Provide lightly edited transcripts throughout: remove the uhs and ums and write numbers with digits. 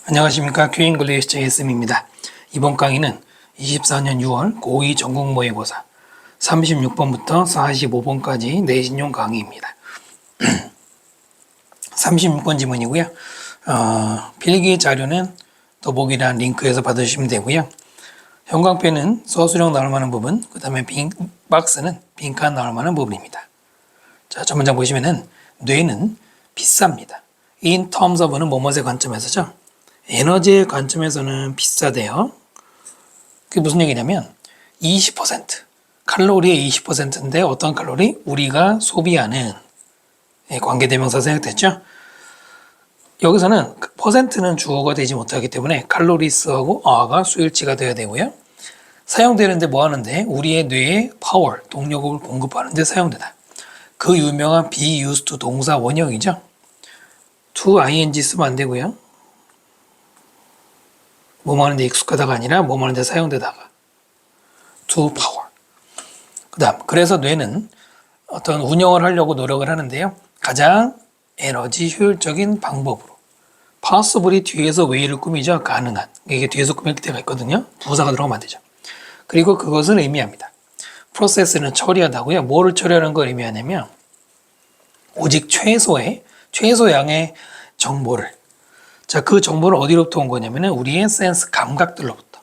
안녕하십니까. 큐잉글리시 JSM입니다. 이번 강의는 24년 6월 고2 전국 모의고사 36번부터 45번까지 내신용 강의입니다. 36번 지문이고요. 필기 자료는 더보기란 링크에서 받으시면 되고요. 형광펜은 서술형 나올 만한 부분, 그 다음에 박스는 빈칸 나올 만한 부분입니다. 자, 첫 문장 보시면은 뇌는 비쌉니다. In terms of는 뭐뭐의 관점에서죠. 에너지의 관점에서는 비싸대요. 그게 무슨 얘기냐면 20% 칼로리의 20%인데 어떤 칼로리? 우리가 소비하는 관계대명사 생략됐죠? 여기서는 퍼센트는 주어가 되지 못하기 때문에 칼로리스하고 어가 수일치가 되어야 되고요. 사용되는데 뭐 하는데? 우리의 뇌에 파워, 동력을 공급하는 데 사용되다. 그 유명한 be used to 동사 원형이죠. to ing 쓰면 안 되고요. 뭐뭐 하는데 익숙하다가 아니라 뭐뭐 하는데 사용되다가 to power. 그 다음 그래서 뇌는 어떤 운영을 하려고 노력을 하는데요. 가장 에너지 효율적인 방법으로 possibly 뒤에서 way를 꾸미죠. 가능한. 이게 뒤에서 꾸밀 때가 있거든요. 부사가 들어가면 안 되죠. 그리고 그것은 의미합니다. process는 처리하다고요. 뭐를 처리하는 걸 의미하냐면 오직 최소양의 정보를 자, 그 정보는 어디로부터 온 거냐면은 우리의 센스 감각들로부터.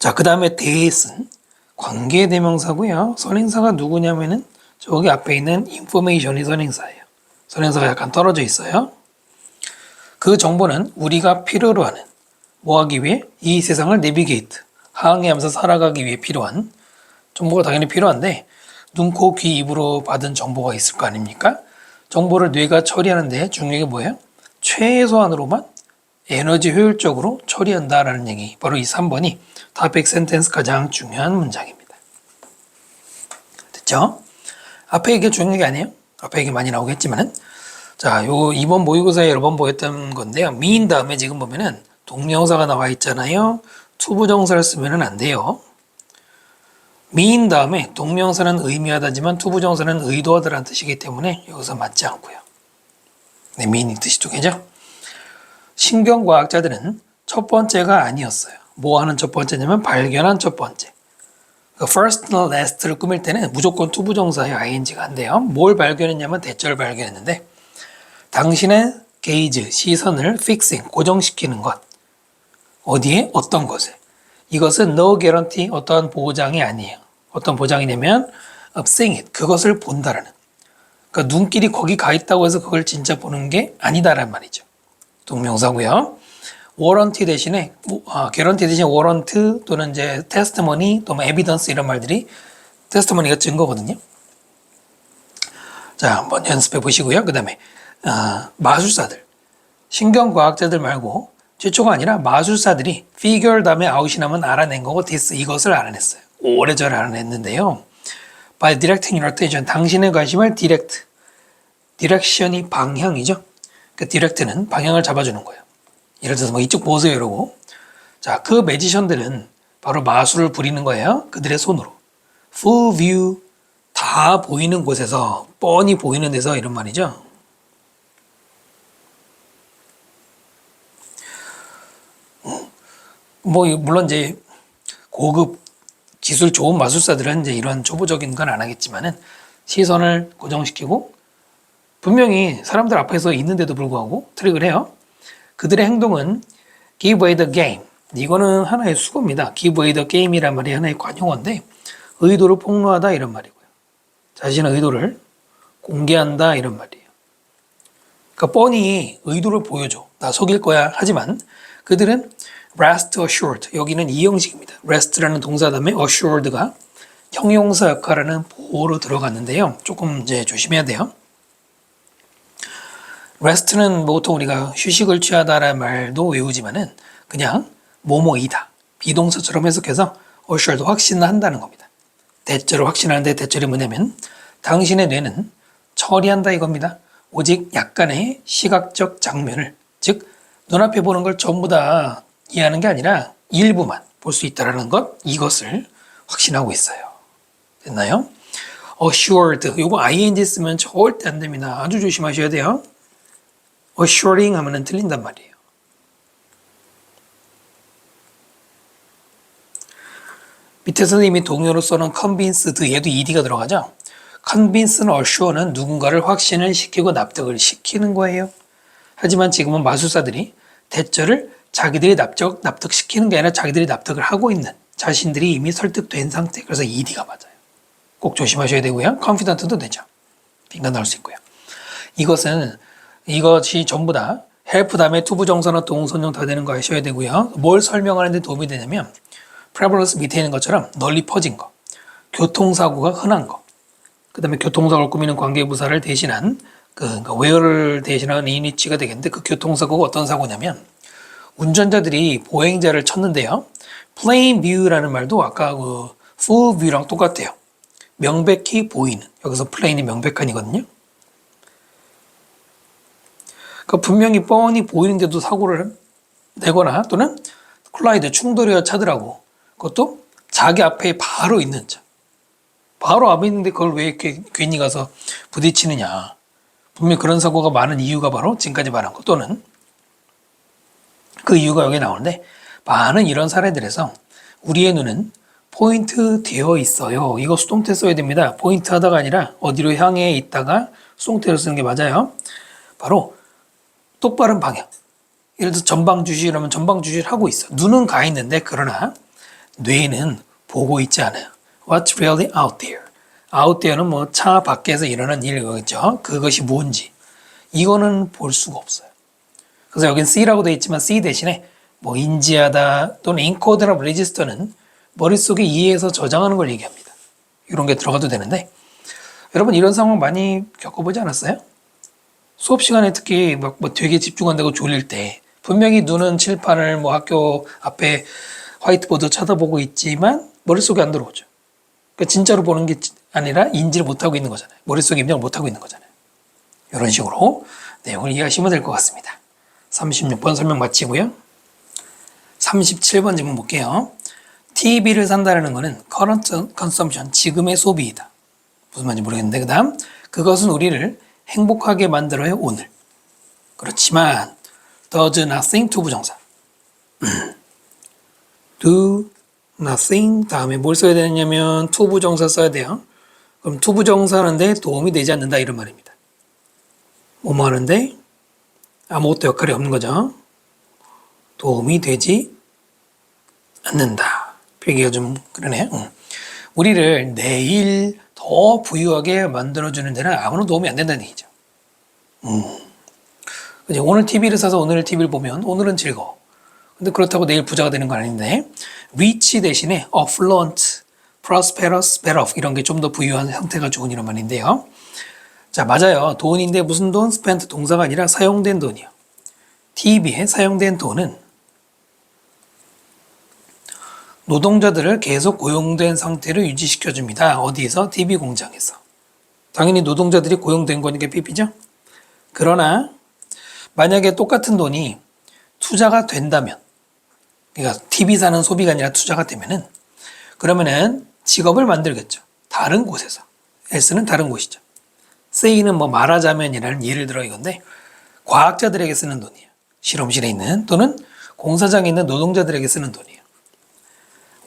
자, 그 다음에 대신 관계대명사고요. 선행사가 누구냐면은 저기 앞에 있는 information이 선행사예요. 선행사가 약간 떨어져 있어요. 그 정보는 우리가 필요로 하는 뭐 하기 위해? 이 세상을 내비게이트, 항해하면서 살아가기 위해 필요한 정보가 당연히 필요한데 눈, 코, 귀, 입으로 받은 정보가 있을 거 아닙니까? 정보를 뇌가 처리하는데 중요한 게 뭐예요? 최소한으로만 에너지 효율적으로 처리한다라는 얘기. 바로 이 3번이 topic sentence 가장 중요한 문장입니다. 됐죠? 앞에 얘기 중요한 게 아니에요. 앞에 얘기 많이 나오겠지만은 자, 요 이번 모의고사에 여러 번 보였던 건데요. mean 다음에 지금 보면은 동명사가 나와 있잖아요. 투부정사를 쓰면은 안 돼요. mean 다음에 동명사는 의미하다지만 투부정사는 의도하다라는 뜻이기 때문에 여기서 맞지 않고요. 네, mean이 뜻이 두 개죠. 신경과학자들은 첫 번째가 아니었어요. 뭐 하는 첫 번째냐면 발견한 첫 번째. first나 last를 꾸밀 때는 무조건 투부정사의 ing가 안 돼요. 뭘 발견했냐면 대절을 발견했는데 당신의 게이지, 시선을 fixing, 고정시키는 것. 어디에? 어떤 것에. 이것은 no guarantee, 어떠한 보장이 아니에요. 어떤 보장이냐면 seeing it, 그것을 본다라는. 그러니까 눈길이 거기 가 있다고 해서 그걸 진짜 보는 게 아니다라는 말이죠. 동명사고요. warranty 대신에 guarantee 대신에 warrant 또는 이제 testimony 또는 evidence 이런 말들이 testimony가 증거거든요. 자, 한번 연습해 보시고요. 그다음에 마술사들, 신경과학자들 말고 최초가 아니라 마술사들이 figure 다음에 out이 나면 알아낸 거고 this 이것을 알아냈어요. 오래전에 알아냈는데요. by directing your attention 당신의 관심을 direction이 방향이죠. 그 direct는 방향을 잡아주는 거예요. 예를 들어서 뭐 이쪽 보세요 이러고 자, 그 매지션들은 바로 마술을 부리는 거예요. 그들의 손으로 full view 다 보이는 곳에서 뻔히 보이는 데서 이런 말이죠. 뭐 물론 이제 고급 기술 좋은 마술사들은 이제 이런 초보적인 건 안 하겠지만은 시선을 고정시키고 분명히 사람들 앞에서 있는데도 불구하고 트릭을 해요. 그들의 행동은 give away the game. 이거는 하나의 수고입니다. give away the game이란 말이 하나의 관용어인데 의도를 폭로하다 이런 말이고요. 자신의 의도를 공개한다 이런 말이에요. 그러니까 뻔히 의도를 보여줘. 나 속일 거야. 하지만 그들은 rest assured 여기는 이 형식입니다. rest라는 동사 다음에 assured가 형용사 역할하는 보호로 들어갔는데요. 조금 이제 조심해야 돼요. rest는 보통 우리가 휴식을 취하다라는 말도 외우지만은 그냥 뭐뭐이다 비동사처럼 해석해서 assured 확신한다는 겁니다. 대절을 확신하는데 대절이 뭐냐면 당신의 뇌는 처리한다 이겁니다. 오직 약간의 시각적 장면을 즉 눈앞에 보는 걸 전부 다 이해하는 게 아니라 일부만 볼 수 있다는 것 이것을 확신하고 있어요. 됐나요? assured 요거 ing 쓰면 절대 안 됩니다. 아주 조심하셔야 돼요. assuring 하면은 틀린단 말이에요. 밑에서는 이미 동요로 써놓은 convinced 얘도 ed가 들어가죠. convince는 assure는 누군가를 확신을 시키고 납득을 시키는 거예요. 하지만 지금은 마술사들이 대절을 자기들이 납득시키는 게 아니라 자기들이 납득을 하고 있는 자신들이 이미 설득된 상태. 그래서 ed가 맞아요. 꼭 조심하셔야 되고요. confident도 되죠. 빈칸 나올 수 있고요. 이것이 전부 다 help 다음에 투부정사나 동선형 다 되는 거 아셔야 되고요. 뭘 설명하는 데 도움이 되냐면 prevalence 밑에 있는 것처럼 널리 퍼진 거, 교통사고가 흔한 거, 그 다음에 교통사고를 꾸미는 관계부사를 대신한 그러니까 where를 대신한 in위치가 되겠는데 그 교통사고가 어떤 사고냐면 운전자들이 보행자를 쳤는데요. plain view라는 말도 아까 그 full view랑 똑같아요. 명백히 보이는. 여기서 plain이 명백한이거든요. 그러니까 분명히 뻔히 보이는데도 사고를 내거나 또는 콜라이드 충돌이어 차더라고. 그것도 자기 앞에 바로 있는 차. 바로 앞에 있는데 그걸 왜 이렇게 괜히 가서 부딪히느냐. 분명히 그런 사고가 많은 이유가 바로 지금까지 말한 것 또는 그 이유가 여기 나오는데 많은 이런 사례들에서 우리의 눈은 포인트 되어 있어요. 이거 수동태 써야 됩니다. 포인트 하다가 아니라 어디로 향해 있다가 수동태로 쓰는 게 맞아요. 바로 똑바른 방향. 예를 들어서 전방 주시라면 전방 주시를 하고 있어. 눈은 가 있는데 그러나 뇌는 보고 있지 않아요. What's really out there? out there는 뭐 차 밖에서 일어난 일이겠죠. 그것이 뭔지. 이거는 볼 수가 없어요. 그래서 여긴 C라고 되어 있지만 C 대신에 뭐 인지하다 또는 인코드나 레지스터는 머릿속에 이해해서 저장하는 걸 얘기합니다. 이런 게 들어가도 되는데 여러분 이런 상황 많이 겪어보지 않았어요? 수업 시간에 특히 뭐 되게 집중한다고 졸릴 때 분명히 눈은 칠판을 뭐 학교 앞에 화이트보드 쳐다보고 있지만 머릿속에 안 들어오죠. 그러니까 진짜로 보는 게 아니라 인지를 못하고 있는 거잖아요. 머릿속에 입력을 못하고 있는 거잖아요. 이런 식으로 내용을 이해하시면 될 것 같습니다. 36번 설명 마치고요. 37번 질문 볼게요. TV를 산다는 것은 current consumption, 지금의 소비이다. 무슨 말인지 모르겠는데 그 다음 그것은 우리를 행복하게 만들어요. 오늘. 그렇지만 does nothing 투부정사 do nothing 다음에 뭘 써야 되냐면 투부정사 써야 돼요. 그럼 투부정사하는데 도움이 되지 않는다 이런 말입니다. 뭐뭐 하는데 아무것도 역할이 없는 거죠. 도움이 되지 않는다. 표기가 좀 그러네요. 우리를 내일 더 부유하게 만들어주는 데는 아무런 도움이 안 된다는 얘기죠. 오늘 TV를 사서 오늘 TV를 보면 오늘은 즐거워. 근데 그렇다고 내일 부자가 되는 건 아닌데 rich 대신에 affluent, prosperous, better off 이런 게 좀 더 부유한 형태가 좋은 이런 말인데요. 자, 맞아요. 돈인데 무슨 돈? spent 동사가 아니라 사용된 돈이요. TV에 사용된 돈은 노동자들을 계속 고용된 상태로 유지시켜줍니다. 어디에서? TV 공장에서. 당연히 노동자들이 고용된 거니까 PP죠? 그러나 만약에 똑같은 돈이 투자가 된다면 그러니까 TV 사는 소비가 아니라 투자가 되면은 그러면은 직업을 만들겠죠. 다른 곳에서. S는 다른 곳이죠. C는 뭐 말하자면이라는 예를 들어 이건데 과학자들에게 쓰는 돈이에요. 실험실에 있는 또는 공사장에 있는 노동자들에게 쓰는 돈이에요.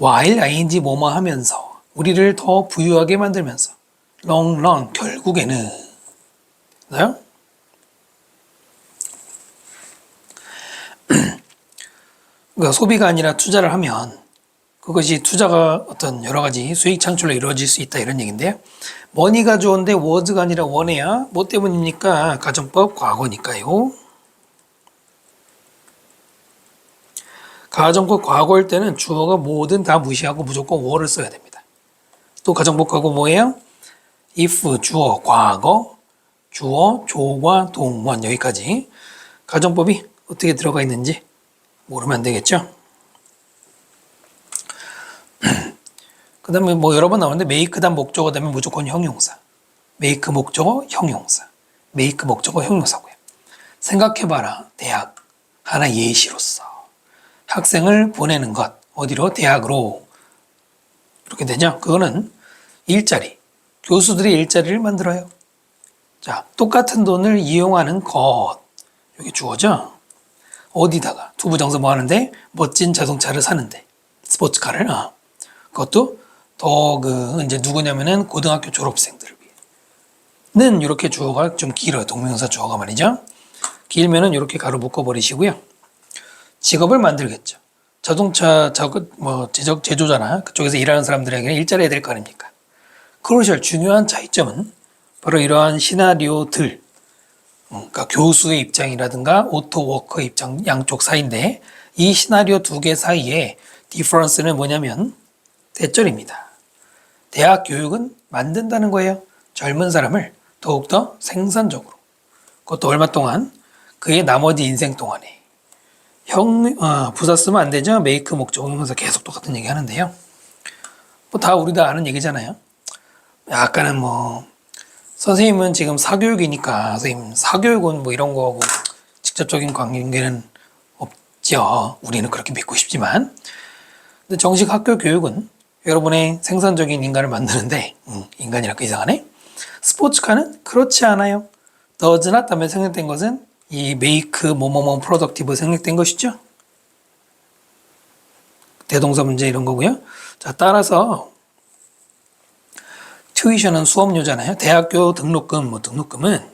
while ing 뭐뭐 하면서 우리를 더 부유하게 만들면서 long run 결국에는 그래요? 그러니까 소비가 아니라 투자를 하면 그것이 투자가 어떤 여러 가지 수익 창출로 이루어질 수 있다 이런 얘기인데요. money가 좋은데 was가 아니라 wan해야 뭐 때문입니까? 가정법 과거니까요. 가정법 과거일 때는 주어가 뭐든 다 무시하고 무조건 were를 써야 됩니다. 또 가정법 과거 뭐예요? if 주어 과거 주어 조과 동원 여기까지 가정법이 어떻게 들어가 있는지 모르면 안 되겠죠. 그 다음에 뭐 여러 번 나오는데 make 다음 목적어 되면 무조건 형용사. make 목적어 형용사. make 목적어 형용사고요. 생각해봐라. 대학 하나 예시로서 학생을 보내는 것 어디로? 대학으로 이렇게 되죠. 그거는 일자리 교수들이 일자리를 만들어요. 자, 똑같은 돈을 이용하는 것 여기 주어죠. 어디다가 투부정사 뭐 하는데 멋진 자동차를 사는데 스포츠카를 그것도 더 이제 누구냐면은 고등학교 졸업생들을 위해는 이렇게 주어가 좀 길어요. 동명사 주어가 말이죠. 길면은 이렇게 가로 묶어 버리시고요. 직업을 만들겠죠. 자동차 제조잖아. 그쪽에서 일하는 사람들에게는 일자리가 될 거 아닙니까? 크루셜 중요한 차이점은 바로 이러한 시나리오들, 그러니까 교수의 입장이라든가 오토워커의 입장 양쪽 사이인데 이 시나리오 두 개 사이에 디퍼런스는 뭐냐면 대절입니다. 대학 교육은 만든다는 거예요. 젊은 사람을 더욱더 생산적으로. 그것도 얼마 동안? 그의 나머지 인생 동안에. 부사 쓰면 안 되죠? 메이크 목적 응용사 계속 똑같은 얘기 하는데요. 우리 다 아는 얘기잖아요. 약간은 선생님은 지금 사교육이니까 선생님 사교육은 이런 거하고 직접적인 관계는 없죠. 우리는 그렇게 믿고 싶지만. 근데 정식 학교 교육은 여러분의 생산적인 인간을 만드는데 인간이랄까 이상하네. 스포츠카는 그렇지 않아요. does not 다음에 생략된 것은 이 make 뭐뭐뭐 productive 생략된 것이죠. 대동사 문제 이런 거고요. 자, 따라서 tuition은 수업료잖아요. 대학교 등록금 등록금은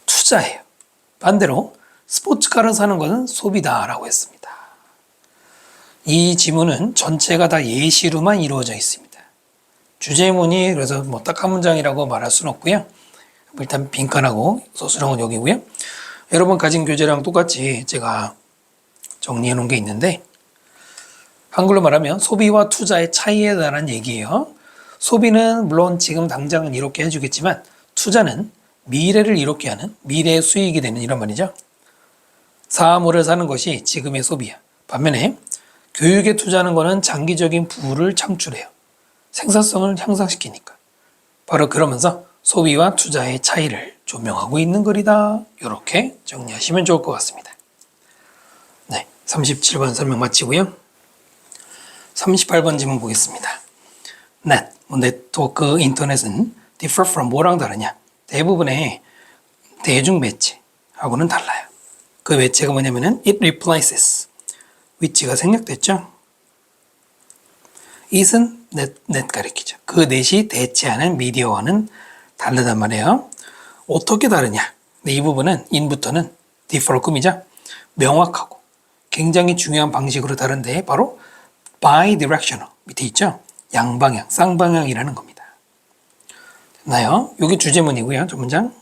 투자예요. 반대로 스포츠카를 사는 것은 소비다라고 했습니다. 이 지문은 전체가 다 예시로만 이루어져 있습니다. 주제문이 그래서 딱 한 문장이라고 말할 수는 없고요. 일단 빈칸하고 소수령은 여기고요. 여러분 가진 교재랑 똑같이 제가 정리해 놓은 게 있는데 한글로 말하면 소비와 투자의 차이에 대한 얘기예요. 소비는 물론 지금 당장은 이렇게 해주겠지만 투자는 미래를 이롭게 하는 미래의 수익이 되는 이런 말이죠. 사물을 사는 것이 지금의 소비야. 반면에 교육에 투자하는 것은 장기적인 부를 창출해요. 생산성을 향상시키니까. 바로 그러면서 소비와 투자의 차이를 조명하고 있는 글이다. 이렇게 정리하시면 좋을 것 같습니다. 네, 37번 설명 마치고요. 38번 질문 보겠습니다. 네트워크 인터넷은 differ from 뭐랑 다르냐? 대부분의 대중 매체하고는 달라요. 그 매체가 뭐냐면은 it replaces 위치가 생략됐죠. it은 net 가리키죠. 그 net이 대체하는 미디어와는 다르단 말이에요. 어떻게 다르냐? 이 부분은 in부터는 differ 꿈이죠. 명확하고 굉장히 중요한 방식으로 다른데 바로 bidirectional 밑에 있죠. 양방향, 쌍방향이라는 겁니다. 됐나요? 여기 주제문이고요. 첫 문장.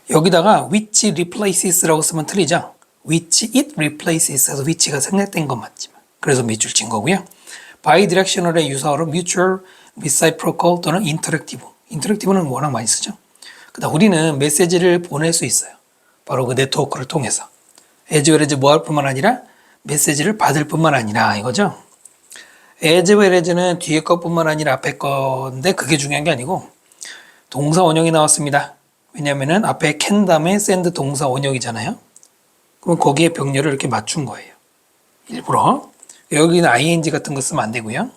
여기다가 which replaces라고 쓰면 틀리죠. which it replaces 해서 which가 생략된 건 맞지만 그래서 밑줄 친 거고요. bidirectional의 유사어로 mutual, reciprocal 또는 interactive. interactive는 워낙 많이 쓰죠. 그다음 우리는 메시지를 보낼 수 있어요. 바로 그 네트워크를 통해서. as well as 뭐 할 뿐만 아니라 메시지를 받을 뿐만 아니라 이거죠. as well as는 뒤에 것뿐만 아니라 앞에 건데 그게 중요한 게 아니고 동사 원형이 나왔습니다. 왜냐면은 앞에 can 다음에 send 동사 원형이잖아요. 그럼 거기에 병렬을 이렇게 맞춘 거예요. 일부러. 여기는 ing 같은 거 쓰면 안 되고요.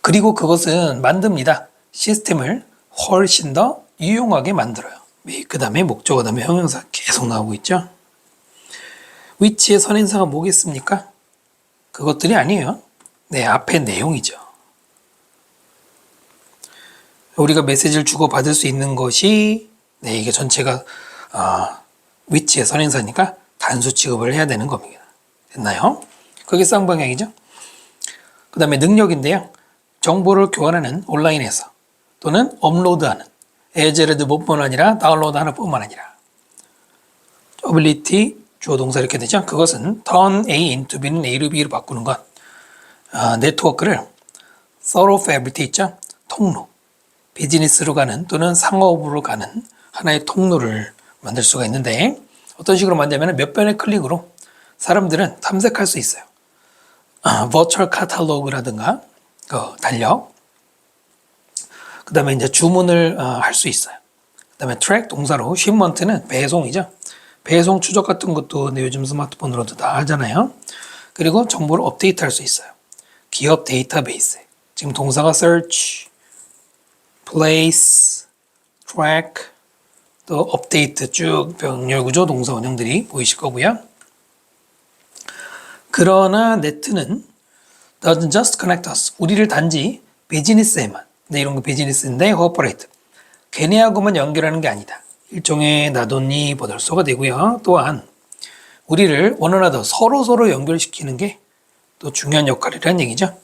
그리고 그것은 만듭니다. 시스템을 훨씬 더 유용하게 만들어요. 그 다음에 목적어 다음에 형용사 계속 나오고 있죠. which의 선행사가 뭐겠습니까? 그것들이 아니에요. 네, 앞에 내용이죠. 우리가 메시지를 주고받을 수 있는 것이 이게 전체가 which의 선행사니까 단수 취급을 해야 되는 겁니다. 됐나요? 그게 쌍방향이죠. 그 다음에 능력인데요. 정보를 교환하는 온라인에서 또는 업로드하는 as 뿐만 아니라 다운로드하는 뿐만 아니라 ability 주어 동사 이렇게 되죠. 그것은 turn A into B는 A로 B로 바꾸는 것. 네트워크를 thoroughfare 밑에 있죠. 통로. 비즈니스로 가는 또는 상업으로 가는 하나의 통로를 만들 수가 있는데 어떤 식으로 만들냐면 몇 번의 클릭으로 사람들은 탐색할 수 있어요. 버추얼 카탈로그라든가 달력. 그 다음에 이제 주문을 할 수 있어요. 그 다음에 트랙 동사로 shipment는 배송이죠. 배송 추적 같은 것도 요즘 스마트폰으로도 다 하잖아요. 그리고 정보를 업데이트 할 수 있어요. 기업 데이터베이스. 지금 동사가 search, place, track, 또 update 쭉 병렬 구조 동사 원형들이 보이실 거고요. 그러나 네트는 doesn't just connect us. 우리를 단지 비즈니스에만, 네, 이런 거 비즈니스인데 corporate. 걔네하고만 연결하는 게 아니다. 일종의 나돈니 버들소가 되고요. 또한 우리를 one another 서로 연결시키는 게 또 중요한 역할이라는 얘기죠.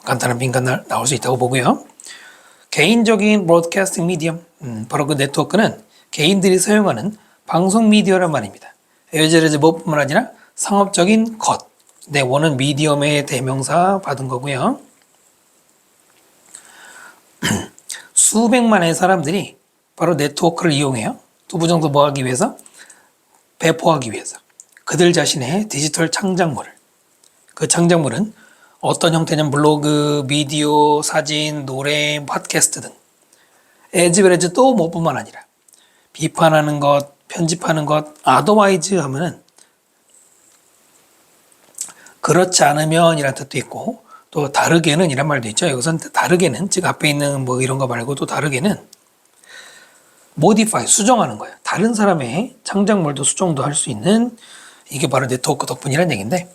간단한 빈칸 나올 수 있다고 보고요. 개인적인 브로드캐스팅 미디엄, 바로 그 네트워크는 개인들이 사용하는 방송 미디어란 말입니다. 예제를 뭐뿐만 아니라 상업적인 것, 네, 원은 미디엄의 대명사 받은 거고요. 수백만의 사람들이 바로 네트워크를 이용해요. 투부정도 뭐 하기 위해서? 배포하기 위해서. 그들 자신의 디지털 창작물을. 그 창작물은 어떤 형태냐면 블로그, 비디오, 사진, 노래, 팟캐스트 등. 에즈베레즈 또 뭐뿐만 아니라 비판하는 것, 편집하는 것, otherwise 하면은 그렇지 않으면 이란 뜻도 있고 또 다르게는 이란 말도 있죠. 여기서는 다르게는 즉 앞에 있는 뭐 이런 거 말고 또 다르게는 modify, 수정하는 거예요. 다른 사람의 창작물도 수정도 할 수 있는 이게 바로 네트워크 덕분이라는 얘기인데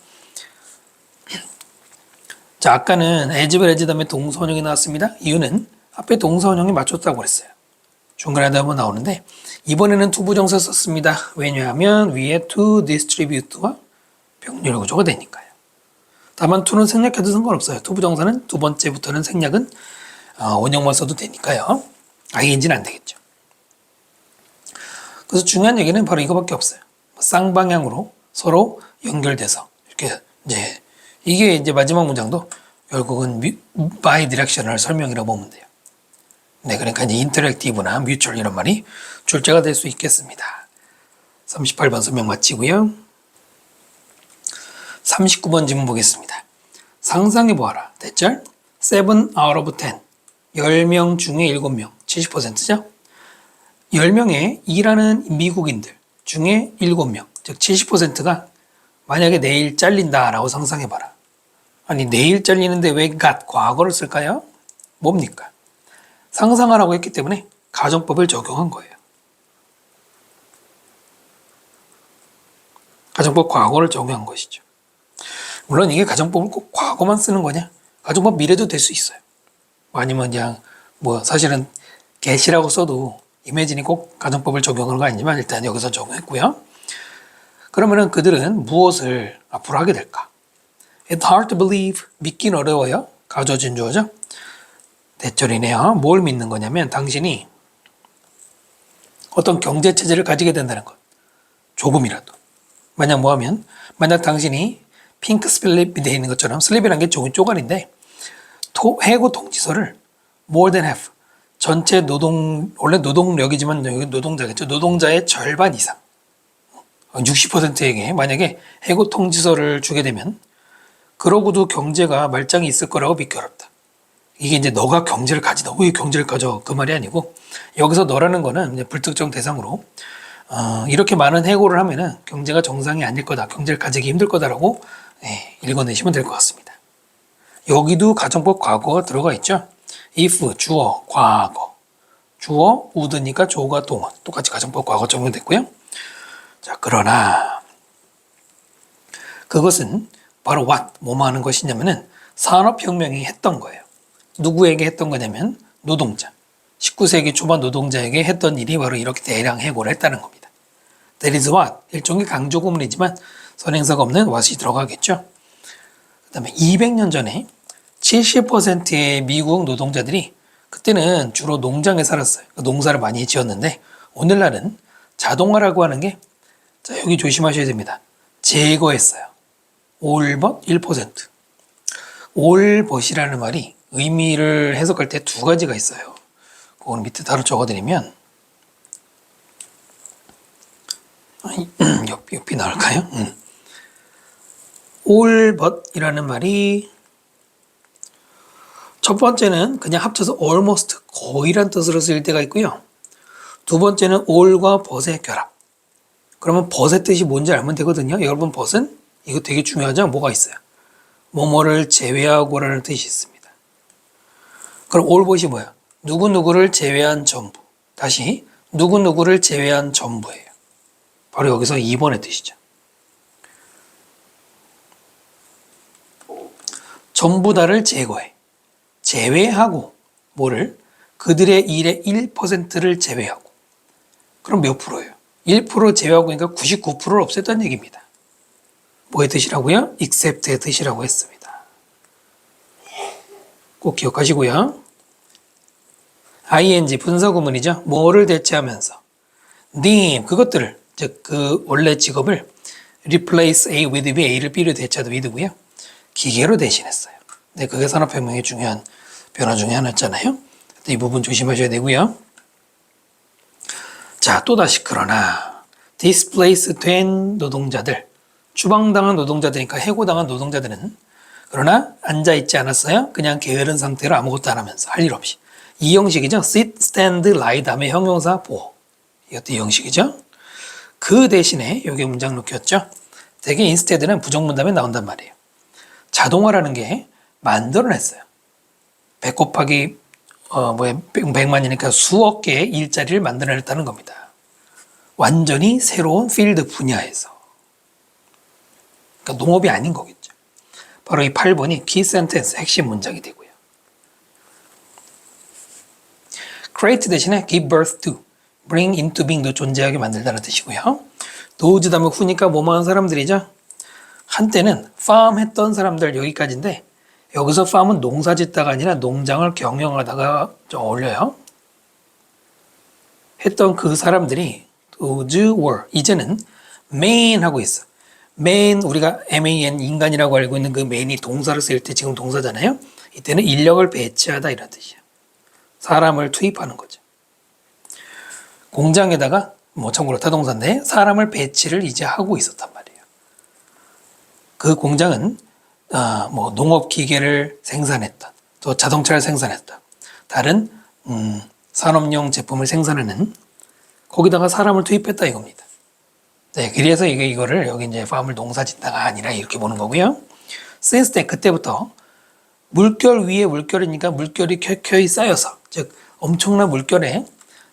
자, 아까는 as well as 다음에 동사원형이 나왔습니다. 이유는 앞에 동사원형이 맞췄다고 그랬어요. 중간에 한번 나오는데 이번에는 투부정사 썼습니다. 왜냐하면 위에 to distribute와 병렬 구조가 되니까요. 다만 to는 생략해도 상관없어요. 투부정사는 두 번째부터는 생략은 원형만 써도 되니까요. ing는 안 되겠죠. 그래서 중요한 얘기는 바로 이거밖에 없어요. 쌍방향으로 서로 연결돼서 이렇게 이게 이제 마지막 문장도 결국은 by directional 설명이라고 보면 돼요. 네, 그러니까 이제 인터랙티브나 뮤추얼 이런 말이 출제가 될 수 있겠습니다. 38번 설명 마치고요. 39번 질문 보겠습니다. 상상해보아라. 대절 7 out of 10. 10명 중에 7명. 70%죠? 10명의 일하는 미국인들 중에 7명. 즉 70%가 만약에 내일 잘린다라고 상상해봐라. 아니 내일 잘리는데 왜 got 과거를 쓸까요? 뭡니까? 상상하라고 했기 때문에 가정법을 적용한 거예요. 가정법 과거를 적용한 것이죠. 물론 이게 가정법을 꼭 과거만 쓰는 거냐? 가정법 미래도 될 수 있어요. 아니면 그냥 뭐 사실은 get이라고 써도 imagine이 꼭 가정법을 적용하는 거 아니지만 일단 여기서 적용했고요. 그러면은 그들은 무엇을 앞으로 하게 될까? It's hard to believe. 믿긴 어려워요. 가져진 주어죠. 대절이네요. 뭘 믿는 거냐면 당신이 어떤 경제체제를 가지게 된다는 것. 조금이라도. 만약 뭐하면 만약 당신이 핑크 슬립이 되어 있는 것처럼 슬립이라는 게 종이 쪼가리인데 해고 통지서를 more than half 전체 원래 노동력이지만 여기 노동자겠죠. 노동자의 절반 이상 60%에게 만약에 해고 통지서를 주게 되면 그러고도 경제가 말짱이 있을 거라고 믿기 어렵다. 이게 이제 너가 경제를 가지다. 왜 경제를 가져? 그 말이 아니고 여기서 너라는 거는 이제 불특정 대상으로 이렇게 많은 해고를 하면은 경제가 정상이 아닐 거다. 경제를 가지기 힘들 거다라고 읽어내시면 될 것 같습니다. 여기도 가정법 과거가 들어가 있죠. if 주어 과거 주어 would니까 조가 동원 똑같이 가정법 과거 적용됐고요. 자, 그러나 그것은 바로 뭐뭐 하는 것이냐면은 산업혁명이 했던 거예요. 누구에게 했던 거냐면 노동자. 19세기 초반 노동자에게 했던 일이 바로 이렇게 대량 해고를 했다는 겁니다. That is what. 일종의 강조 구문이지만 선행사가 없는 what이 들어가겠죠. 그 다음에 200년 전에 70%의 미국 노동자들이 그때는 주로 농장에 살았어요. 농사를 많이 지었는데 오늘날은 자동화라고 하는 게 자, 여기 조심하셔야 됩니다. 제거했어요. all but 1%. all but이라는 말이 의미를 해석할 때 두 가지가 있어요. 그건 밑에 따로 적어드리면 옆이 나올까요? all but 이라는 말이 첫 번째는 그냥 합쳐서 almost 거의란 뜻으로 쓰일 때가 있고요. 두 번째는 all과 but의 결합. 그러면 but의 뜻이 뭔지 알면 되거든요. 여러분 but은 이거 되게 중요하죠. 뭐가 있어요? 뭐뭐를 제외하고라는 뜻이 있습니다. 그럼 올봇이 뭐야? 누구누구를 제외한 전부. 다시 누구누구를 제외한 전부예요. 바로 여기서 2번의 뜻이죠. 전부 다를 제거해. 제외하고 뭐를? 그들의 일의 1%를 제외하고. 그럼 몇 프로예요? 1% 제외하고 그러니까 99%를 없앴다는 얘기입니다. 뭐의 뜻이라고요? except의 뜻이라고 했습니다. 꼭 기억하시고요. ing 분사구문이죠. 뭐를 대체하면서 님 그것들을 즉 그 원래 직업을 replace A with B, A를 B로 대체하다 with고요. 기계로 대신했어요. 네, 그게 산업혁명의 중요한 변화 중에 하나였잖아요. 이 부분 조심하셔야 되고요. 자, 또다시 그러나 displaced 된 노동자들, 추방당한 노동자들이니까 해고당한 노동자들은 그러나 앉아있지 않았어요. 그냥 게으른 상태로 아무것도 안 하면서 할 일 없이. 이 형식이죠. sit, stand, lie 다음에 형용사 보호. 이것도 이 형식이죠. 그 대신에 여기 문장 놓겼죠. 되게 instead는 부정문 다음에 나온단 말이에요. 자동화라는 게 만들어냈어요. 100 곱하기 100만이니까 수억 개의 일자리를 만들어냈다는 겁니다. 완전히 새로운 필드 분야에서. 그러니까 농업이 아닌 거겠죠. 바로 이 8번이 키 센텐스 핵심 문장이 되고요. create 대신에 give birth to, bring into being도 존재하게 만들다는 뜻이고요. those 다음에 who니까 뭐뭐한 사람들이죠. 한때는 farm 했던 사람들 여기까지인데 여기서 farm은 농사 짓다가 아니라 농장을 경영하다가 좀 어울려요. 했던 그 사람들이 those were 이제는 man 하고 있어. man 우리가 man 인간이라고 알고 있는 그 man이 동사를 쓸 때 지금 동사잖아요. 이때는 인력을 배치하다 이런 뜻이야. 사람을 투입하는 거죠. 공장에다가 뭐 참고로 타동사인데 사람을 배치를 이제 하고 있었단 말이에요. 그 공장은 뭐 농업 기계를 생산했다. 또 자동차를 생산했다. 다른 산업용 제품을 생산하는 거기다가 사람을 투입했다 이겁니다. 네, 그래서 이거를 여기 이제 farm을 농사 짓다가 아니라 이렇게 보는 거고요. since then 그때부터 물결 위에 물결이니까 물결이 켜켜이 쌓여서 즉 엄청난 물결에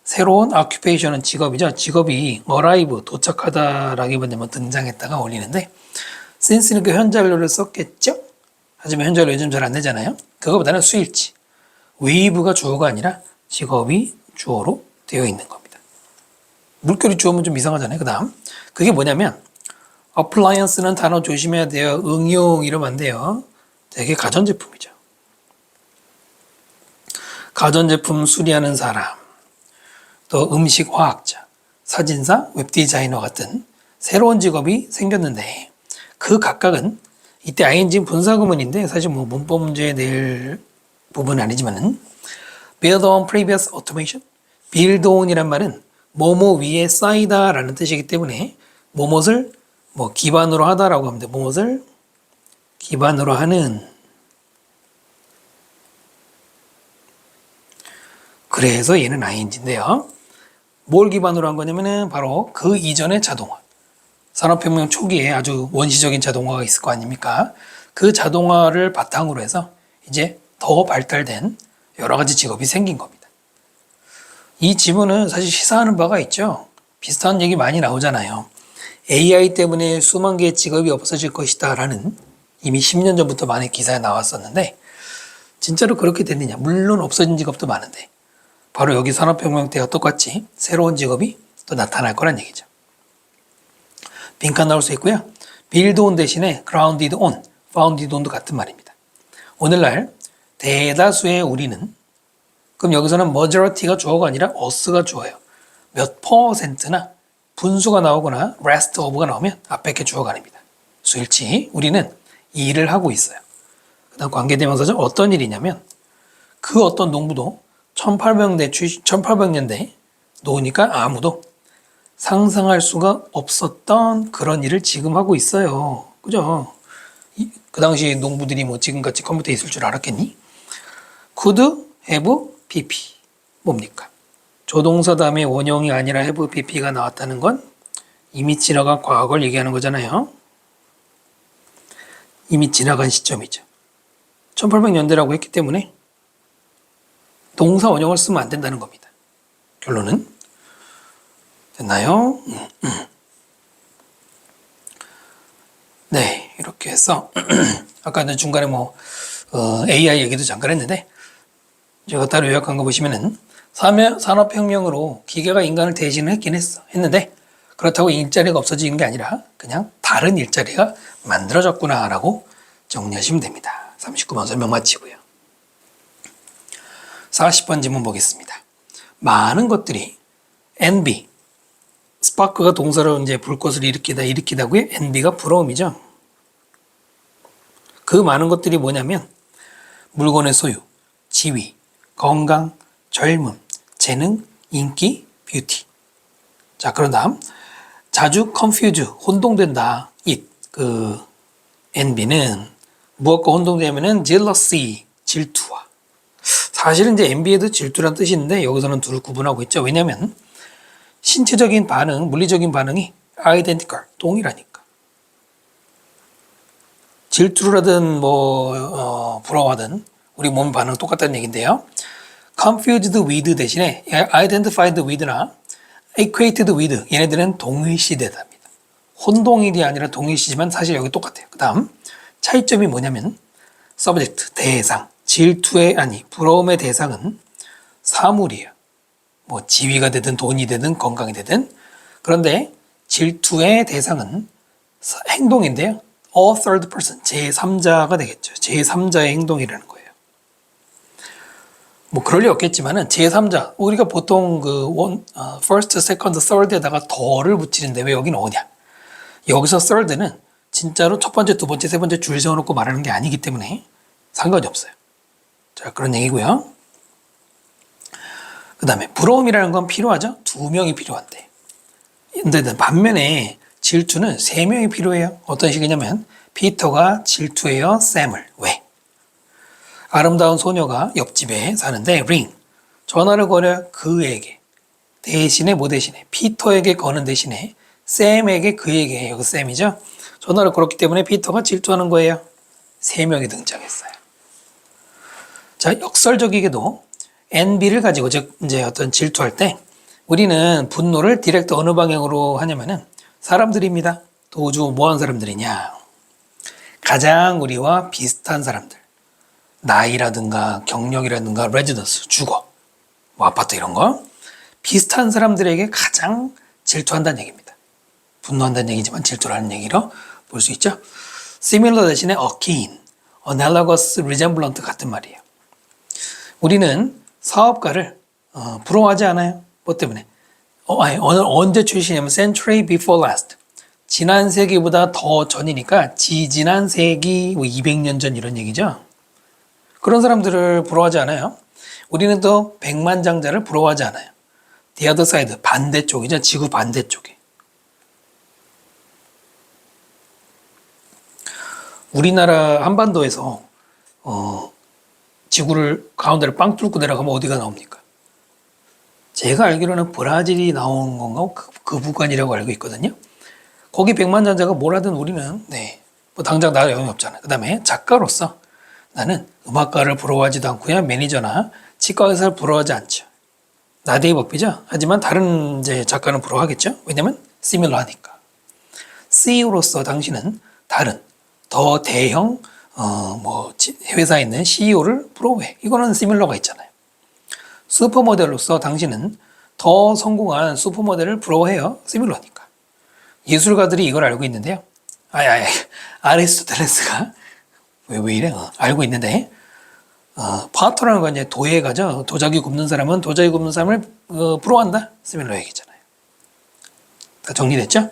새로운 occupation은 직업이죠. 직업이 arrive 도착하다라기보다는 등장했다가 어울리는데 since는 그 현재완료를 썼겠죠. 하지만 현재완료 요즘 잘 안 내잖아요. 그거보다는 수일치. wave가 주어가 아니라 직업이 주어로 되어 있는 겁니다. 물결이 주어면 좀 이상하잖아요. 그 다음 그게 뭐냐면 appliance는 단어 조심해야 돼요. 응용 이러면 안 돼요. 되게 가전제품이죠. 가전제품 수리하는 사람, 또 음식 화학자, 사진사, 웹디자이너 같은 새로운 직업이 생겼는데 그 각각은 이때 ing 분사구문인데 사실 뭐 문법 문제에 낼 부분은 아니지만은 build on previous automation, build on이란 말은 뭐뭐 위에 쌓이다 라는 뜻이기 때문에 뭐뭇을 뭐 기반으로 하다라고 하면 돼. 뭐뭇을 기반으로 하는. 그래서 얘는 ing인데요. 뭘 기반으로 한 거냐면은 바로 그 이전의 자동화. 산업혁명 초기에 아주 원시적인 자동화가 있을 거 아닙니까? 그 자동화를 바탕으로 해서 이제 더 발달된 여러 가지 직업이 생긴 겁니다. 이 지문은 사실 시사하는 바가 있죠. 비슷한 얘기 많이 나오잖아요. AI 때문에 수만 개의 직업이 없어질 것이다 라는 이미 10년 전부터 많은 기사에 나왔었는데 진짜로 그렇게 됐느냐? 물론 없어진 직업도 많은데 바로 여기 산업혁명 때와 똑같이 새로운 직업이 또 나타날 거란 얘기죠. 빈칸 나올 수 있고요. build on 대신에 grounded on, founded on도 같은 말입니다. 오늘날 대다수의 우리는 그럼 여기서는 majority가 주어가 아니라 us가 주어예요. 몇 %나 분수가 나오거나 rest of가 나오면 앞에 게 주어가 아닙니다. 수일치 우리는 이 일을 하고 있어요. 그 다음 관계대명사죠. 어떤 일이냐면 그 어떤 농부도 1800년대 노니까 아무도 상상할 수가 없었던 그런 일을 지금 하고 있어요. 그죠? 그 당시 농부들이 뭐 지금같이 컴퓨터에 있을 줄 알았겠니? could have pp 뭡니까? 조동사 다음에 원형이 아니라 have pp가 나왔다는 건 이미 지나간 과거를 얘기하는 거잖아요. 이미 지나간 시점이죠. 1800년대라고 했기 때문에 동사 원형을 쓰면 안 된다는 겁니다. 결론은 됐나요? 네, 이렇게 해서 아까는 중간에 AI 얘기도 잠깐 했는데 제가 따로 요약한 거 보시면은 산업혁명으로 기계가 인간을 대신을 했는데 그렇다고 일자리가 없어지는 게 아니라 그냥 다른 일자리가 만들어졌구나라고 정리하시면 됩니다. 39번 설명 마치고요. 40번 질문 보겠습니다. 많은 것들이 NB, 스파크가 동사로 이제 불꽃을 일으키다고요? NB가 부러움이죠. 그 많은 것들이 뭐냐면 물건의 소유, 지위, 건강, 젊음, 재능, 인기, 뷰티. 자, 그런 다음 자주 confuse, 혼동된다. NB는 무엇과 혼동되면은 jealousy, 질투와. 사실은 이제 NB에도 질투란 뜻이 있는데 여기서는 둘을 구분하고 있죠. 왜냐면 신체적인 반응, 물리적인 반응이 identical, 동일하니까. 질투를 하든 부러워하든 우리 몸 반응 똑같다는 얘기인데요. confused with 대신에 identified with나 equated with 얘네들은 동일시되답니다. 혼동일이 아니라 동일시지만 사실 여기 똑같아요. 그 다음 차이점이 뭐냐면 subject, 대상, 부러움의 대상은 사물이에요. 지위가 되든 돈이 되든 건강이 되든. 그런데 질투의 대상은 행동인데요. A third person, 제3자가 되겠죠. 제3자의 행동이라는 거예요. 그럴 리 없겠지만은 제3자, 우리가 보통 first, second, third에다가 더를 붙이는데 왜 여기는 어냐? 여기서 third는 진짜로 첫 번째, 두 번째, 세 번째 줄 세워놓고 말하는 게 아니기 때문에 상관이 없어요. 자, 그런 얘기고요. 그 다음에 부러움이라는 건 필요하죠? 2명이 필요한데. 근데 반면에 질투는 3명이 필요해요. 어떤 식이냐면 피터가 질투해요, 샘을. 왜? 아름다운 소녀가 옆집에 사는데 링, 전화를 걸어 그에게. 대신에 피터에게 거는 대신에 샘에게 그에게, 여기 샘이죠? 전화를 걸었기 때문에 피터가 질투하는 거예요. 3명이 등장했어요. 자, 역설적이게도 NB를 가지고 이제 어떤 질투할 때 우리는 분노를 디렉트 어느 방향으로 하냐면은 사람들입니다. 도주 뭐한 사람들이냐? 가장 우리와 비슷한 사람들. 나이라든가 경력이라든가 레지던스, 주거, 아파트 이런 거. 비슷한 사람들에게 가장 질투한다는 얘기입니다. 분노한다는 얘기지만 질투를 하는 얘기로 볼 수 있죠. similar 대신에 akin, analogous, resemblance 같은 말이에요. 우리는 사업가를 부러워하지 않아요. 뭐 때문에? 언제 출시냐면 century before last. 지난 세기보다 더 전이니까 지지난 세기 200년 전 이런 얘기죠. 그런 사람들을 부러워하지 않아요. 우리는 또 백만장자를 부러워하지 않아요. The other side, 반대쪽이죠. 지구 반대쪽에. 우리나라 한반도에서 지구를 가운데를 빵 뚫고 내려가면 어디가 나옵니까? 제가 알기로는 브라질이 나온 건가? 그 부간이라고 알고 있거든요. 거기 백만장자가 뭘 하든 우리는 당장 나라 영향이 없잖아요. 그 다음에 작가로서 나는 음악가를 부러워하지도 않고요. 매니저나 치과 의사를 부러워하지 않죠. 나대의 법이죠. 하지만 다른 작가는 부러워하겠죠. 왜냐면 시밀러하니까. CEO로서 당신은 다른 더 대형 회사에 있는 CEO를 부러워해. 이거는 시밀러가 있잖아요. 슈퍼모델로서 당신은 더 성공한 슈퍼모델을 부러워해요. 시밀러니까. 예술가들이 이걸 알고 있는데요. 아리스토텔레스가 왜 이래? 알고 있는데 파터라는 건 이제 도예가죠. 도자기 굽는 사람은 도자기 굽는 사람을 부러워한다. 시밀러 얘기잖아요. 다 정리됐죠?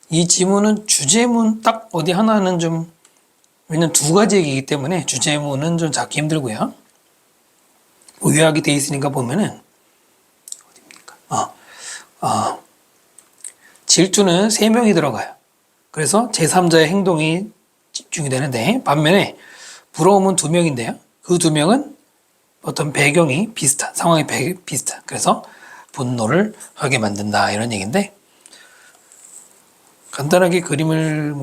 이 지문은 주제문 딱 어디 하나는 좀 왜냐면 2가지 얘기이기 때문에 주제문은 좀 잡기 힘들고요. 요약이 돼 있으니까 보면은 어디입니까? 질투는 3명이 들어가요. 그래서 제3자의 행동이 집중이 되는데 반면에 부러움은 2명인데요. 그 2명은 어떤 배경이 비슷한 상황이 비슷한 그래서 분노를 하게 만든다 이런 얘기인데 간단하게 그림을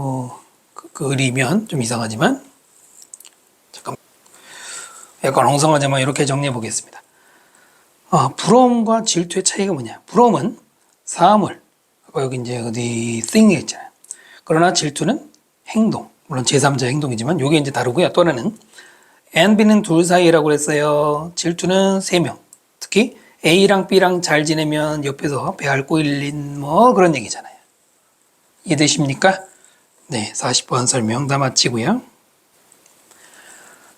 그리면 좀 이상하지만 잠깐 약간 엉성하지만 이렇게 정리해 보겠습니다. 부러움과 질투의 차이가 뭐냐? 부러움은 사물, 여기 이제 어디 thing 있잖아요. 그러나 질투는 행동, 물론 제3자 행동이지만 이게 이제 다르고요. 또 하나는 A, B는 둘 사이라고 그랬어요. 질투는 3명. 특히 A랑 B랑 잘 지내면 옆에서 배 앓고 일린 뭐 그런 얘기잖아요. 이해되십니까? 네, 40번 설명 다 마치고요.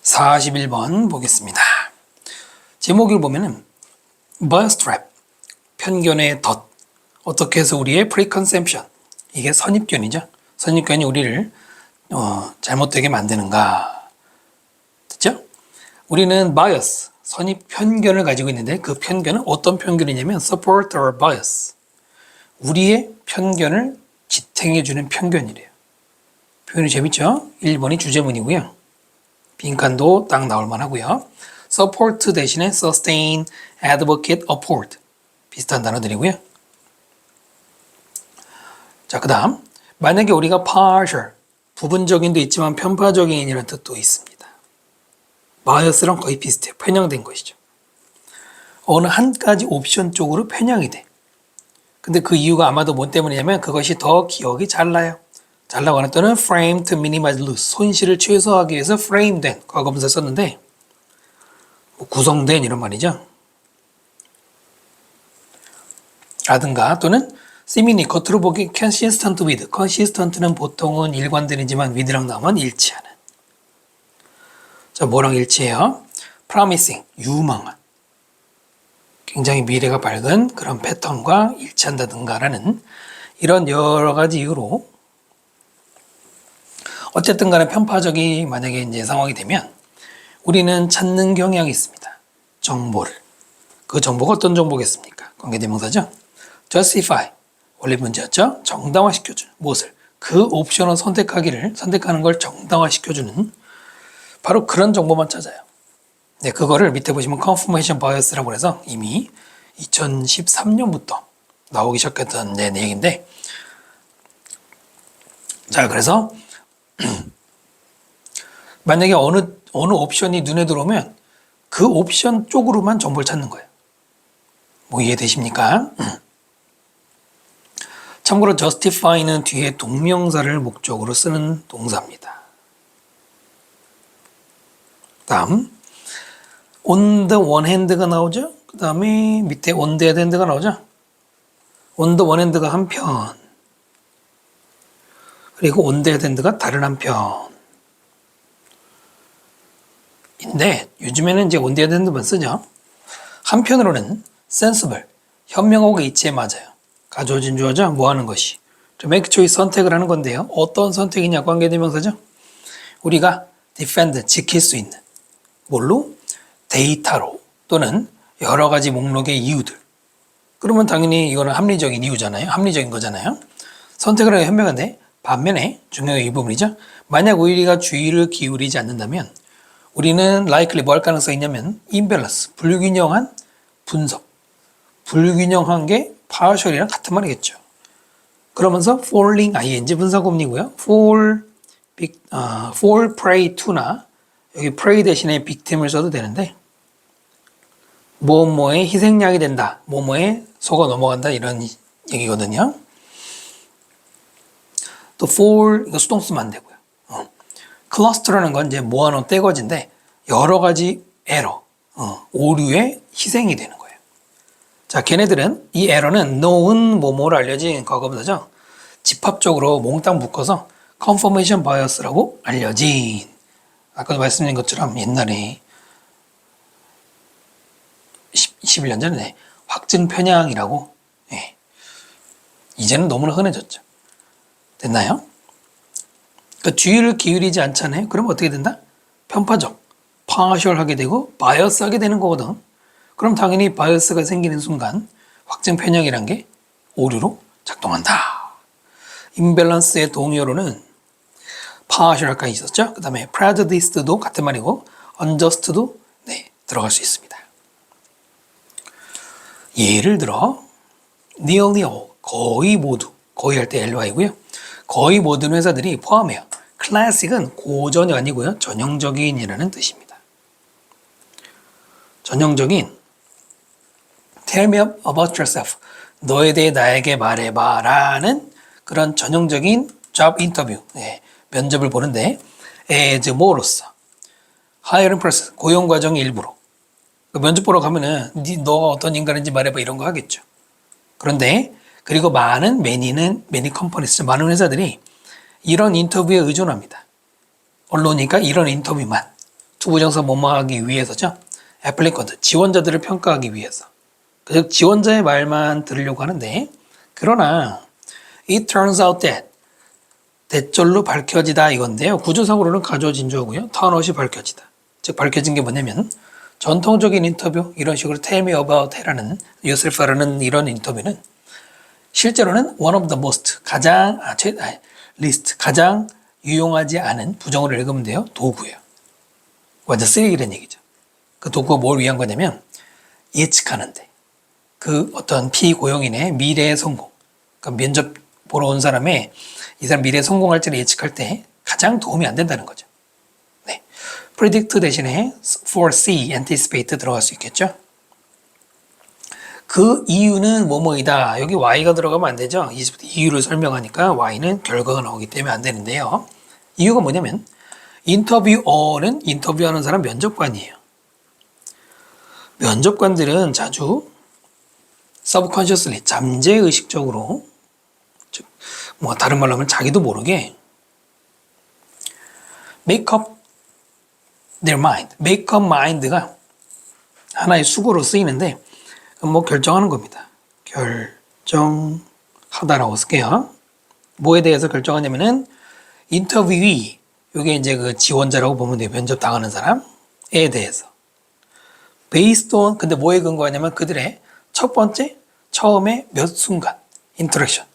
41번 보겠습니다. 제목을 보면은 bias trap, 편견의 덫. 어떻게 해서 우리의 preconception, 이게 선입견이죠. 선입견이 우리를 잘못되게 만드는가. 됐죠? 우리는 bias, 선입 편견을 가지고 있는데 그 편견은 어떤 편견이냐면 support or bias. 우리의 편견을 지탱해주는 편견이래요. 표현이 재밌죠? 1번이 주제문이고요. 빈칸도 딱 나올만 하고요. support 대신에 sustain, advocate, apport. 비슷한 단어들이고요. 자, 그 다음 만약에 우리가 partial, 부분적인도 있지만 편파적인이라는 뜻도 있습니다. bias랑 거의 비슷해요. 편향된 것이죠. 어느 한 가지 옵션 쪽으로 편향이 돼. 근데 그 이유가 아마도 뭐 때문이냐면 그것이 더 기억이 잘 나요. 잘 나가는 또는 frame to minimize loss, 손실을 최소화하기 위해서 frame된, 과거분사 썼는데 뭐 구성된 이런 말이죠. 라든가 또는 seemingly 겉으로 보기 consistent with, consistent는 보통은 일관되지만 with랑 나오면 일치하는. 자, 뭐랑 일치해요? promising, 유망한, 굉장히 미래가 밝은 그런 패턴과 일치한다든가라는 이런 여러 가지 이유로 어쨌든 간에 편파적이 만약에 이제 상황이 되면 우리는 찾는 경향이 있습니다. 정보를. 그 정보가 어떤 정보겠습니까? 관계대명사죠. justify, 원래 문제였죠. 정당화시켜주는, 무엇을? 그 옵션을 선택하는 걸 정당화시켜주는 바로 그런 정보만 찾아요. 네, 그거를 밑에 보시면 confirmation bias라고 해서 이미 2013년부터 나오기 시작했던 얘기인데, 자, 그래서 만약에 어느 옵션이 눈에 들어오면 그 옵션 쪽으로만 정보를 찾는 거예요. 뭐 이해되십니까? 참고로 justify는 뒤에 동명사를 목적으로 쓰는 동사입니다. 다음 on the one hand가 나오죠? 그 다음에 밑에 on the other hand가 나오죠? on the one hand가 한편, 그리고 on the other hand가 다른 한편. 인데 요즘에는 이제 on the other hand만 쓰죠. 한편으로는 sensible, 현명하고 이치에 맞아요. 가져진 주어죠? 뭐 하는 것이. make choice, 선택을 하는 건데요. 어떤 선택이냐? 관계대명사죠. 우리가 defend, 지킬 수 있는. 뭘로? 데이터로 또는 여러 가지 목록의 이유들. 그러면 당연히 이거는 합리적인 이유잖아요. 합리적인 거잖아요. 선택을 하기 현명한데 반면에 중요한 이 부분이죠. 만약 우리가 주의를 기울이지 않는다면 우리는 likely 뭐 할 가능성이 있냐면 imbalance, 불균형한 분석. 불균형한 게 partial이랑 같은 말이겠죠. 그러면서 falling ing 분사구문이고요. fall prey to나 여기 prey 대신에 victim을 써도 되는데 뭐뭐에 희생양이 된다, 뭐뭐에 속아 넘어간다 이런 얘기거든요. 또 fall 이거 수동 쓰면 안 되고요. cluster라는 건 이제 모아놓은 떼거지인데 여러 가지 에러, 오류에 희생이 되는 거예요. 자, 걔네들은 이 에러는 known 뭐뭐로 알려진 과거분사죠. 집합적으로 몽땅 묶어서 confirmation bias라고 알려진. 아까도 말씀드린 것처럼 옛날에 21년 전에 확증 편향이라고, 예. 이제는 너무나 흔해졌죠. 됐나요? 그러니까 주의를 기울이지 않잖아요. 그럼 어떻게 된다? 편파적, partial 하게 되고 bias 하게 되는 거거든. 그럼 당연히 bias가 생기는 순간 확증 편향이란 게 오류로 작동한다. imbalance의 동의어로는 partial 아까 있었죠. 그 다음에 prejudiced도 같은 말이고 unjust도 네, 들어갈 수 있습니다. 예를 들어 nearly all, 거의 모두, 거의 할 때 ly고요. 거의 모든 회사들이 포함해요. classic은 고전이 아니고요. 전형적인이라는 뜻입니다. 전형적인 Tell me about yourself. 너에 대해 나에게 말해봐 라는 그런 전형적인 job 인터뷰, 면접을 보는데 as 뭐로서 hiring process, 고용 과정의 일부로 면접 보러 가면은 너가 어떤 인간인지 말해봐 이런 거 하겠죠. 그런데 그리고 많은 many companies, 많은 회사들이 이런 인터뷰에 의존합니다. 언론이니까 이런 인터뷰만 투부정사 뭐뭐하기 위해서죠. 애플리컨트, 지원자들을 평가하기 위해서. 즉 지원자의 말만 들으려고 하는데 그러나 it turns out that 대절로 밝혀지다 이건데요. 구조상으로는 가조진주어고요. 턴아웃이 밝혀지다. 즉 밝혀진 게 뭐냐면 전통적인 인터뷰 이런 식으로 tell me about 해라는 yourself라는 이런 인터뷰는 실제로는 one of the most 가장 유용하지 않은 부정어를 읽으면 돼요. 도구예요. 완전 쓰레기란 얘기죠. 그 도구가 뭘 위한 거냐면 예측하는데 그 어떤 피고용인의 미래의 성공, 그러니까 면접 보러 온 사람의 이 사람 미래에 성공할지를 예측할 때 가장 도움이 안 된다는 거죠. 네. predict 대신에 foresee, anticipate 들어갈 수 있겠죠. 그 이유는 뭐뭐이다. 여기 y가 들어가면 안 되죠. 이유를 설명하니까 y는 결과가 나오기 때문에 안 되는데요. 이유가 뭐냐면 인터뷰어는 인터뷰하는 사람 면접관이에요. 면접관들은 자주 subconsciously, 잠재의식적으로 즉 뭐 다른 말로 하면 자기도 모르게 make up their mind, make up mind가 하나의 수고로 쓰이는데 뭐 결정하는 겁니다. 결정하다라고 쓸게요. 뭐에 대해서 결정하냐면은 인터뷰이 이게 이제 그 지원자라고 보면 돼요. 면접 당하는 사람에 대해서. based on 근데 뭐에 근거하냐면 그들의 첫 번째 처음에 몇 순간 인터랙션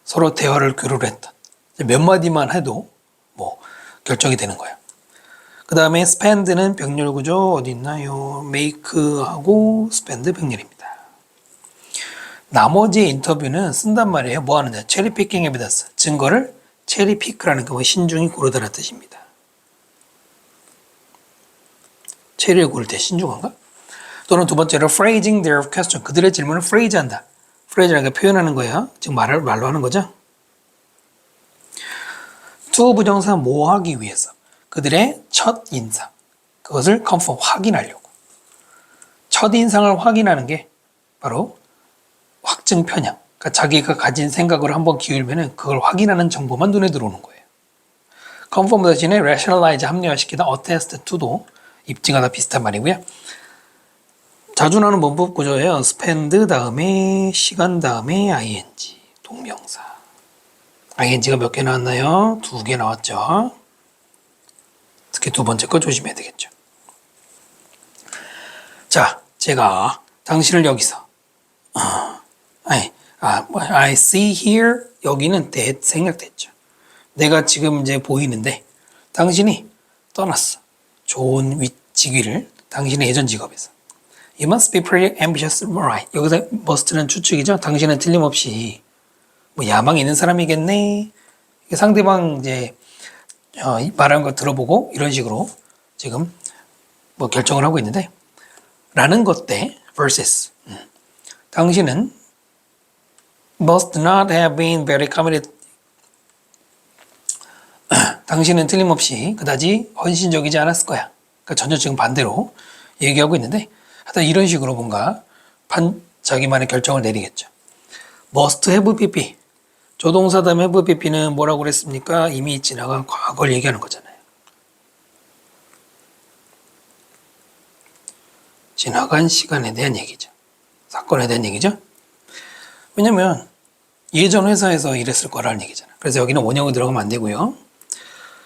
서로 대화를 교류를 했던 몇 마디만 해도 뭐 결정이 되는 거예요. 그 다음에 spend는 병렬 구조 어디 있나요? make하고 spend 병렬입니다. 나머지 인터뷰는 쓴단 말이에요. 뭐 하느냐? 체리 피킹 에비던스. 증거를 체리 피크라는 게 뭐 신중히 고르다라는 뜻입니다. 체리를 고를 때 신중한가? 또는 두 번째로 phrasing their question. 그들의 질문을 phrase한다. phrase라는 게 표현하는 거예요. 즉 말로 하는 거죠. to 부정사 뭐 하기 위해서. 그들의 첫 인상. 그것을 confirm, 확인하려고. 첫 인상을 확인하는 게 바로 확증 편향. 그러니까 자기가 가진 생각을 한번 기울면은 그걸 확인하는 정보만 눈에 들어오는 거예요. confirm 대신에 rationalize, 합리화시키다, attest to도 입증하다 비슷한 말이고요. 자주 나오는 문법 구조예요. spend 다음에 시간 다음에 ing 동명사. ing가 몇 개 나왔나요? 2개 나왔죠. 특히 두 번째 거 조심해야 되겠죠. 자, 제가 당신을 여기서 I see here 여기는 that 생략됐죠. 내가 지금 이제 보이는데 당신이 떠났어. 좋은 직위를 당신의 예전 직업에서. You must be pretty ambitious, right? 여기서 must는 추측이죠. 당신은 틀림없이 뭐 야망이 있는 사람이겠네. 상대방 이제 말하는 거 들어보고 이런 식으로 지금 뭐 결정을 하고 있는데 라는 것 때 versus 당신은 must not have been very committed. 당신은 틀림없이 그다지 헌신적이지 않았을 거야. 그러니까 전혀 지금 반대로 얘기하고 있는데 하여튼 이런 식으로 뭔가 자기만의 결정을 내리겠죠. must have pp. 조동사 다음 have pp는 뭐라고 그랬습니까? 이미 지나간 과거를 얘기하는 거잖아요. 지나간 시간에 대한 얘기죠. 사건에 대한 얘기죠. 왜냐면 예전 회사에서 일했을 거라는 얘기잖아. 그래서 여기는 원형이 들어가면 안 되고요.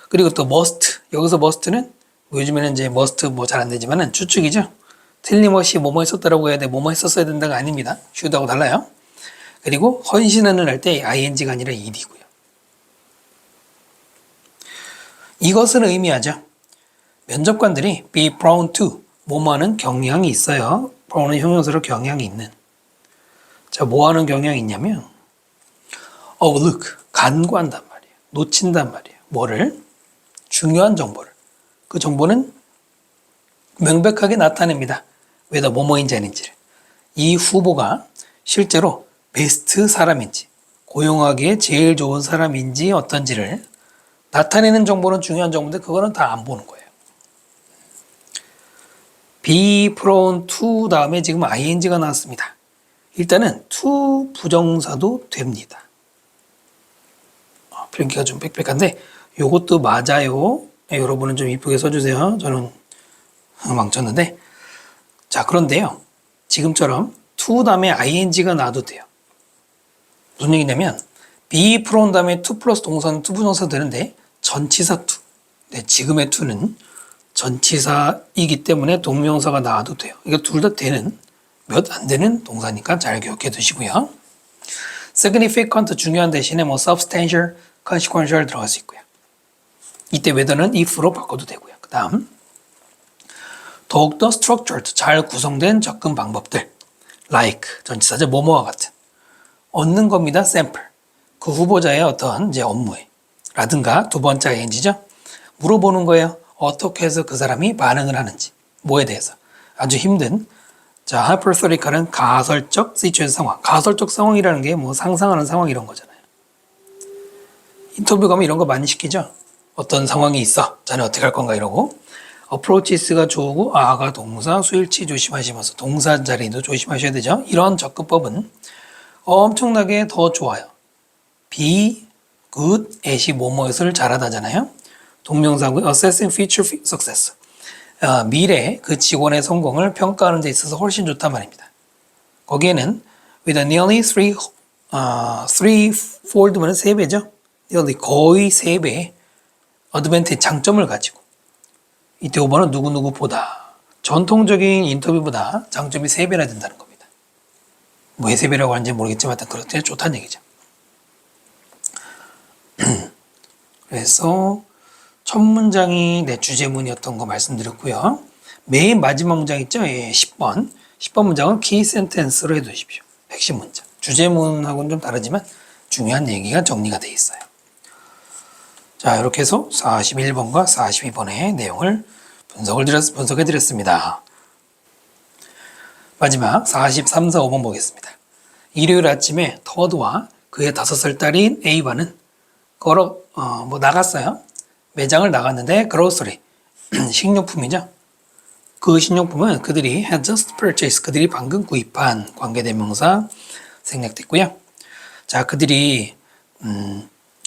그리고 또 must. 여기서 must는 요즘에는 이제 must 뭐 잘 안 되지만은 추측이죠. 틀림없이 뭐뭐 했었다라고 해야 돼. 뭐뭐 했었어야 된다가 아닙니다. should하고 달라요. 그리고 헌신하는 할 때 ing가 아니라 ed고요. 이것을 의미하죠. 면접관들이 be prone to 뭐뭐하는 경향이 있어요. prone은 형용사로 경향이 있는. 자, 뭐하는 경향이 있냐면 overlook, 간과한단 말이에요. 놓친단 말이에요. 뭐를? 중요한 정보를. 그 정보는 명백하게 나타냅니다. 왜다 뭐뭐인지 아닌지를, 이 후보가 실제로 베스트 사람인지, 고용하기에 제일 좋은 사람인지 어떤지를 나타내는 정보는 중요한 정보인데 그거는 다 안 보는 거예요. be prone to 다음에 지금 ing가 나왔습니다. 일단은 to 부정사도 됩니다. 표현기가 좀 빽빽한데 요것도 맞아요. 네, 여러분은 좀 이쁘게 써주세요. 저는 망쳤는데. 자, 그런데요. 지금처럼 to 다음에 ing가 나와도 돼요. 무슨 얘기냐면 be prone 다음에 to 플러스 동사는 to 부정사 되는데 전치사 to. 네, 지금의 to는 전치사이기 때문에 동명사가 나와도 돼요. 이거 둘 다 되는, 몇 안 되는 동사니까 잘 기억해 두시고요. significant 중요한 대신에 뭐 substantial, consequential 들어갈 수 있고요. 이때 whether는 if로 바꿔도 되고요. 그 다음 더욱더 structured, 잘 구성된 접근 방법들 like, 전치사죠. 뭐뭐와 같은 얻는 겁니다. sample, 그 후보자의 어떤 이제 업무에 라든가 두 번째 ing죠. 물어보는 거예요. 어떻게 해서 그 사람이 반응을 하는지, 뭐에 대해서. 아주 힘든, 자, hypothetical은 가설적 시츄에이션 상황. 가설적 상황이라는 게 뭐 상상하는 상황 이런 거잖아요. 인터뷰 가면 이런 거 많이 시키죠. 어떤 상황이 있어. 자네 어떻게 할 건가 이러고. approaches가 좋고 아가 동사, 수일치 조심하시면서 동사 자리도 조심하셔야 되죠. 이런 접근법은 엄청나게 더 좋아요. be good at이 뭐뭐를 잘하다잖아요. 동명사고 assessing future success. 미래 그 직원의 성공을 평가하는 데 있어서 훨씬 좋단 말입니다. 거기에는 with a nearly threefold면 3배죠. nearly 거의 3배의 advantage 장점을 가지고 이때 5번은 누구누구보다 전통적인 인터뷰보다 장점이 3배나 된다는 겁니다. 왜 3배라고 하는지 모르겠지만 그렇게 좋다는 얘기죠. 그래서 첫 문장이 내 주제문이었던 거 말씀드렸고요. 맨 마지막 문장 있죠? 예, 10번. 10번 문장은 키 센텐스로 해두십시오. 핵심 문장. 주제문하고는 좀 다르지만 중요한 얘기가 정리가 되어 있어요. 자, 이렇게 해서 41번과 42번의 내용을 분석해 드렸습니다. 마지막 43, 4, 5번 보겠습니다. 일요일 아침에 터드와 그의 5살 딸인 에이바는 나갔어요. 매장을 나갔는데 그로서리 식료품이죠. 그 식료품은 그들이 had just purchased, 그들이 방금 구입한 관계대명사 생략됐고요. 자, 그들이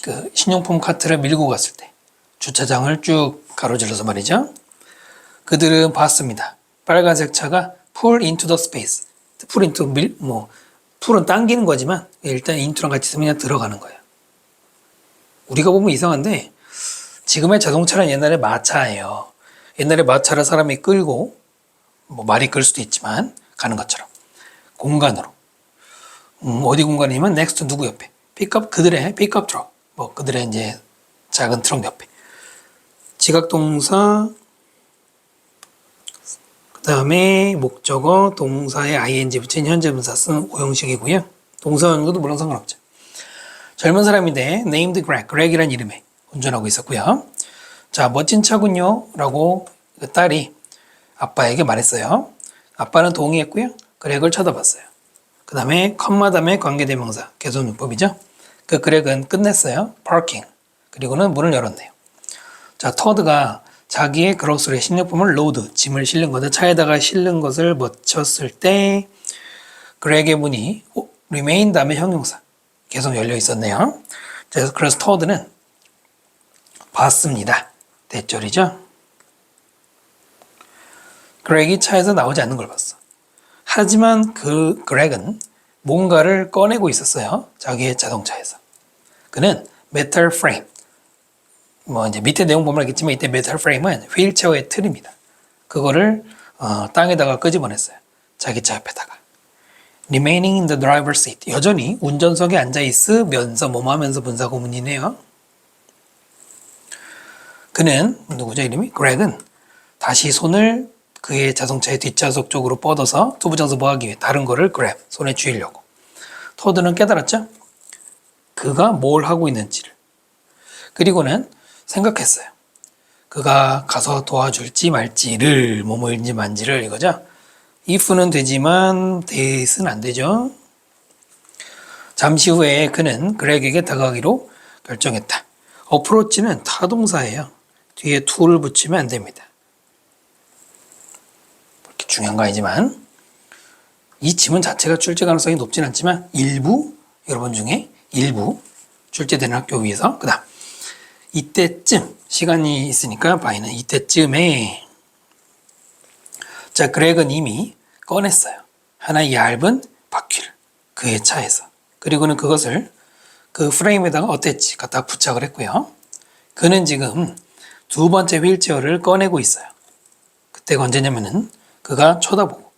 그 식료품 카트를 밀고 갔을 때 주차장을 쭉 가로질러서 말이죠. 그들은 봤습니다. 빨간색 차가 pull into the space. pull into pull은 당기는 거지만 일단 into랑 같이 쓰면 그냥 들어가는 거예요. 우리가 보면 이상한데 지금의 자동차는 옛날에 마차예요. 옛날에 마차를 사람이 끌고 말이 끌 수도 있지만 가는 것처럼 공간으로 어디 공간이면 next 누구 옆에 그들의 픽업 트럭 그들의 이제 작은 트럭 옆에 지각동사 그 다음에 목적어 동사에 ing 붙인 현재분사 쓴 오형식이고요. 동사원고도 물론 상관없죠. 젊은 사람인데 named Greg이라는 이름에 운전하고 있었고요. 자, 멋진 차군요 라고 그 딸이 아빠에게 말했어요. 아빠는 동의했고요. 그렉을 쳐다봤어요. 그 다음에 컴마 다음에 관계대명사 개선문법이죠. 그 그렉은 끝냈어요. parking. 그리고는 문을 열었네요. 자, 터드가 자기의 그로스리 식료품을 로드, 짐을 실는 것을 차에다가 실는 것을 멈췄을 때 그렉의 문이 remain 다음에 형용사 계속 열려 있었네요. 그래서 터드는 봤습니다. 대절이죠. 그렉이 차에서 나오지 않는 걸 봤어. 하지만 그 그렉은 뭔가를 꺼내고 있었어요. 자기의 자동차에서. 그는 메탈 프레임. 이제 밑에 내용 보면 알겠지만 이때 메탈 프레임은 휠체어의 틀입니다. 그거를 땅에다가 끄집어냈어요. 자기 차 옆에다가. remaining in the driver's seat. 여전히 운전석에 앉아 있으면서 하면서 분사구문이네요. 그는 누구죠 이름이? 그렉은 다시 손을 그의 자동차의 뒷좌석 쪽으로 뻗어서 투부정사 하기 위해 다른 거를 grab, 손에 쥐려고. 터드는 깨달았죠? 그가 뭘 하고 있는지를. 그리고는 생각했어요. 그가 가서 도와줄지 말지를 뭐뭐인지 만지를 이거죠. if는 되지만 that은 안 되죠. 잠시 후에 그는 그렉에게 다가가기로 결정했다. approach는 타동사예요. 뒤에 to를 붙이면 안 됩니다. 그렇게 중요한 거 아니지만 이 지문 자체가 출제 가능성이 높진 않지만 일부 여러분 중에 일부 출제되는 학교 위해서 그 다음 이때쯤 시간이 있으니까 바이는 이때쯤에 자 그렉은 이미 꺼냈어요. 하나의 얇은 바퀴를 그의 차에서 그리고는 그것을 그 프레임에다가 어땠지 갖다 부착을 했고요. 그는 지금 두 번째 휠체어를 꺼내고 있어요. 그때가 언제냐면은 그가 쳐다보고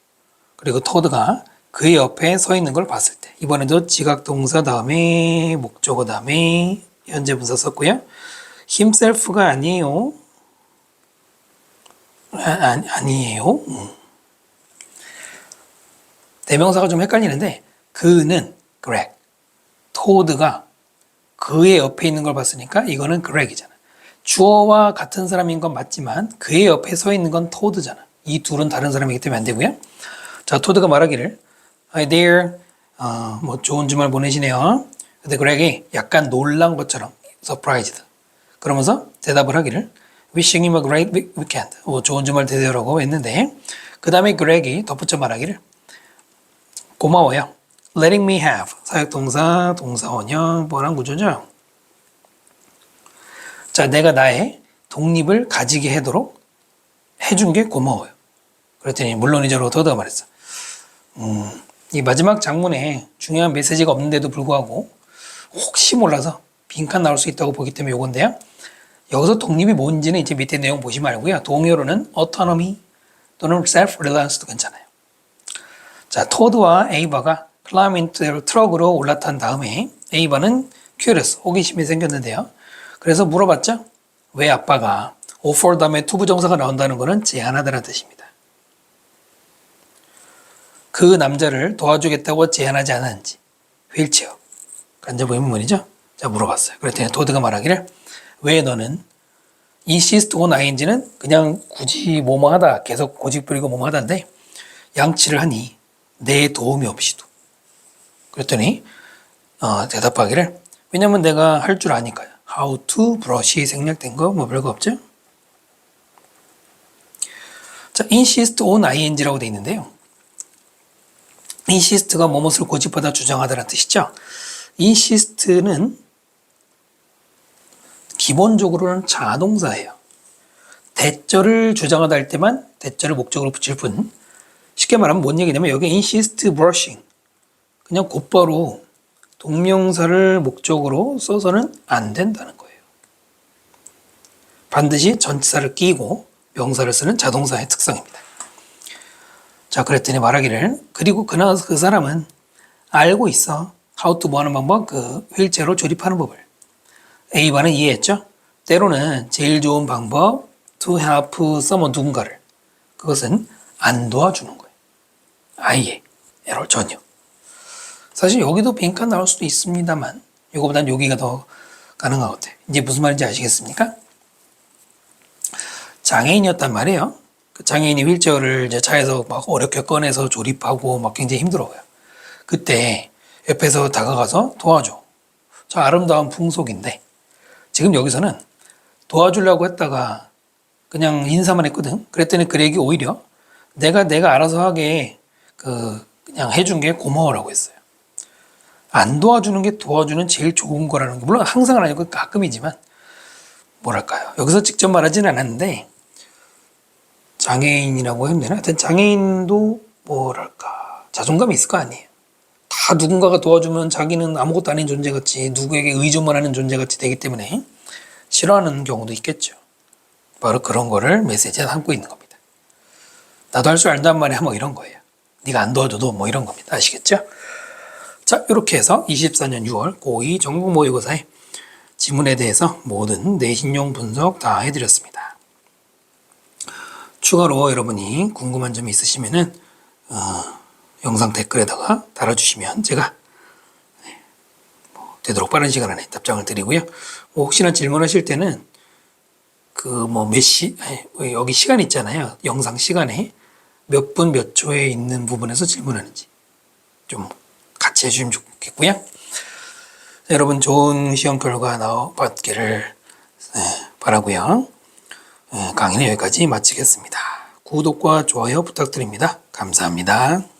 그리고 토드가 그의 옆에 서 있는 걸 봤을 때 이번에도 지각동사 다음에 목적어 다음에 현재 분사 썼고요. himself가 아니에요. 아니에요. 대명사가 좀 헷갈리는데 그는 Greg, 토드가 그의 옆에 있는 걸 봤으니까 이거는 Greg이잖아. 주어와 같은 사람인 건 맞지만 그의 옆에 서 있는 건 토드잖아. 이 둘은 다른 사람이기 때문에 안 되고요. 자, 토드가 말하기를 Hi there, 뭐 좋은 주말 보내시네요. 근데 그렉이 약간 놀란 것처럼 surprised. 그러면서 대답을 하기를 Wishing him a great weekend. 좋은 주말 되세요라고 했는데 그 다음에 그렉이 덧붙여 말하기를 고마워요. Letting me have 사역동사, 동사원형, 뻔한 구조죠. 자, 내가 나의 독립을 가지게 하도록 해준 게 고마워요. 그랬더니 물론이죠. 토드가 말했어. 이 마지막 장문에 중요한 메시지가 없는데도 불구하고 혹시 몰라서 빈칸 나올 수 있다고 보기 때문에 요건데요. 여기서 독립이 뭔지는 이제 밑에 내용 보시면 알고요. 동의어로는 autonomy 또는 self-reliance도 괜찮아요. 자, 토드와 에이바가 클라이먼트 트럭으로 올라탄 다음에 에이바는 curious, 호기심이 생겼는데요. 그래서 물어봤죠. 왜 아빠가 offer 다음에 to 부정사가 나온다는 것은 제안하다는 뜻입니다. 그 남자를 도와주겠다고 제안하지 않았는지 휠체어 간접 의문문이죠. 자 물어봤어요. 그랬더니 토드가 말하기를 왜 너는 insist on ing는 그냥 굳이 뭐뭐하다 계속 고집 부리고 뭐뭐하다인데 양치를 하니 내 도움이 없이도 그랬더니 대답하기를 왜냐면 내가 할 줄 아니까요. How to brush 생략된 거 뭐 별거 없죠. 자 insist on ing라고 돼 있는데요. insist가 뭐뭇을 고집하다 주장하다라는 뜻이죠. insist는 기본적으로는 자동사예요. 대절을 주장하다 할 때만 대절을 목적으로 붙일 뿐 쉽게 말하면 뭔 얘기냐면 여기 insist brushing 그냥 곧바로 동명사를 목적으로 써서는 안 된다는 거예요. 반드시 전치사를 끼고 명사를 쓰는 자동사의 특성입니다. 자 그랬더니 말하기를 그리고 그 사람은 알고 있어. how to 뭐 하는 방법 그 휠체어로 조립하는 법을 A반은 이해했죠. 때로는 제일 좋은 방법 to help someone 누군가를 그것은 안 도와주는 거예요. 아예 에러 전혀. 사실 여기도 빈칸 나올 수도 있습니다만 이거보단 여기가 더 가능한 것 같아요. 이제 무슨 말인지 아시겠습니까? 장애인이었단 말이에요. 그 장애인이 휠체어를 이제 차에서 막 어렵게 꺼내서 조립하고 막 굉장히 힘들어요. 그때 옆에서 다가가서 도와줘. 저 아름다운 풍속인데 지금 여기서는 도와주려고 했다가 그냥 인사만 했거든. 그랬더니 그렉이 오히려 내가 알아서 하게 그냥 해준 게 고마워라고 했어요. 안 도와주는 게 도와주는 제일 좋은 거라는 게 물론 항상은 아니고 가끔이지만 뭐랄까요. 여기서 직접 말하지는 않았는데 장애인이라고 하면 되나? 하여튼 장애인도 뭐랄까 자존감이 있을 거 아니에요. 다 누군가가 도와주면 자기는 아무것도 아닌 존재같이 누구에게 의존만 하는 존재같이 되기 때문에 싫어하는 경우도 있겠죠. 바로 그런 거를 메시지에 담고 있는 겁니다. 나도 할 줄 안단 말이야 뭐 이런 거예요. 네가 안 도와줘도 뭐 이런 겁니다. 아시겠죠? 자 이렇게 해서 24년 6월 고2 전국 모의고사의 지문에 대해서 모든 내신용 분석 다 해드렸습니다. 추가로 여러분이 궁금한 점이 있으시면은 영상 댓글에다가 달아주시면 제가 되도록 빠른 시간 안에 답장을 드리고요. 혹시나 질문하실 때는 여기 시간 있잖아요. 영상 시간에 몇 분 몇 초에 있는 부분에서 질문하는지 좀 같이 해주시면 좋겠고요. 여러분 좋은 시험 결과 받기를 바라고요. 강의는 여기까지 마치겠습니다. 구독과 좋아요 부탁드립니다. 감사합니다.